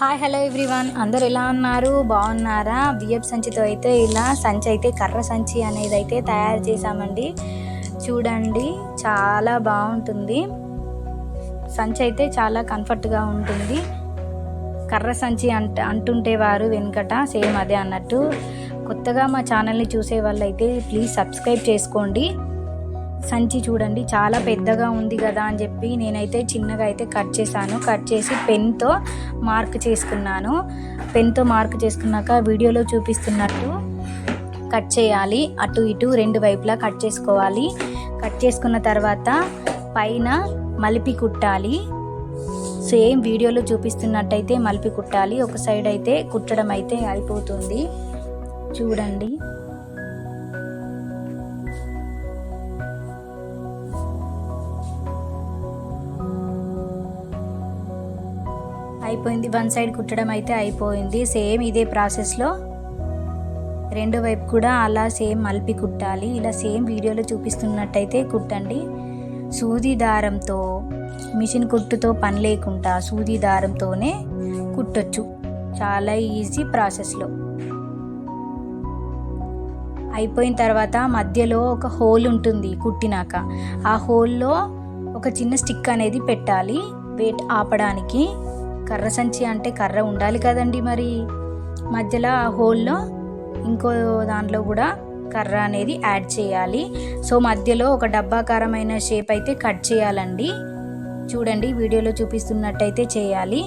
Hi hello everyone, అందరు ఎలా ఉన్నారు? బాగున్నారా? బియ్యపు సంచితో అయితే ఇలా సంచి అయితే కర్ర సంచి అనేది అయితే తయారు చేసామండి. చూడండి, చాలా బాగుంటుంది. సంచి అయితే చాలా కంఫర్ట్గా ఉంటుంది. కర్ర సంచి అంటుంటే వారు వెనుకట సేమ్ అదే అన్నట్టు. కొత్తగా మా ఛానల్ని చూసే వాళ్ళైతే ప్లీజ్ సబ్స్క్రైబ్ చేసుకోండి. సంచి చూడండి, చాలా పెద్దగా ఉంది కదా అని చెప్పి నేనైతే చిన్నగా అయితే కట్ చేశాను. కట్ చేసి పెన్తో మార్క్ చేసుకున్నాను. పెన్తో మార్క్ చేసుకున్నాక వీడియోలో చూపిస్తున్నట్టు కట్ చేయాలి. అటు ఇటు రెండు వైపులా కట్ చేసుకోవాలి. కట్ చేసుకున్న తర్వాత పైన మలిపి కుట్టాలి. సేమ్ వీడియోలో చూపిస్తున్నట్టయితే మలిపి కుట్టాలి. ఒక సైడ్ అయితే కుట్టడం అయితే అయిపోతుంది. చూడండి, అయిపోయింది. వన్ సైడ్ కుట్టడం అయితే అయిపోయింది. సేమ్ ఇదే ప్రాసెస్లో రెండో వైపు కూడా అలా సేమ్ మలిపి కుట్టాలి. ఇలా సేమ్ వీడియోలో చూపిస్తున్నట్టయితే కుట్టండి. సూది దారంతో, మిషన్ కుట్టుతో పని లేకుండా సూది దారంతోనే కుట్టొచ్చు. చాలా ఈజీ ప్రాసెస్లో. అయిపోయిన తర్వాత మధ్యలో ఒక హోల్ ఉంటుంది కుట్టినాక. ఆ హోల్లో ఒక చిన్న స్టిక్ అనేది పెట్టాలి వెయిట్ ఆపడానికి. కర్ర సంచి అంటే కర్ర ఉండాలి కదండి, మరి మధ్యలో ఆ హోల్లో ఇంకో దాంట్లో కూడా కర్ర అనేది యాడ్ చేయాలి. సో మధ్యలో ఒక డబ్బాకారమైన షేప్ అయితే కట్ చేయాలండి. చూడండి, వీడియోలో చూపిస్తున్నట్టయితే చేయాలి.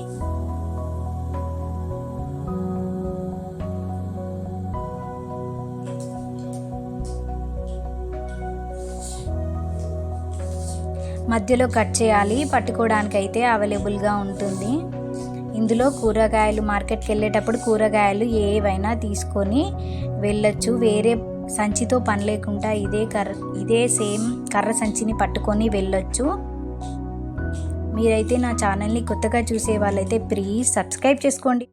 మధ్యలో కట్ చేయాలి. పట్టుకోవడానికి అయితే అవైలబుల్గా ఉంటుంది. ఇందులో కూరగాయలు, మార్కెట్కి వెళ్ళేటప్పుడు కూరగాయలు ఏవైనా తీసుకొని వెళ్ళొచ్చు. వేరే సంచితో పని లేకుండా ఇదే సేమ్ కర్ర సంచిని పట్టుకొని వెళ్ళొచ్చు. మీరైతే నా ఛానల్ని కొత్తగా చూసే వాళ్ళైతే ప్లీజ్ సబ్స్క్రైబ్ చేసుకోండి.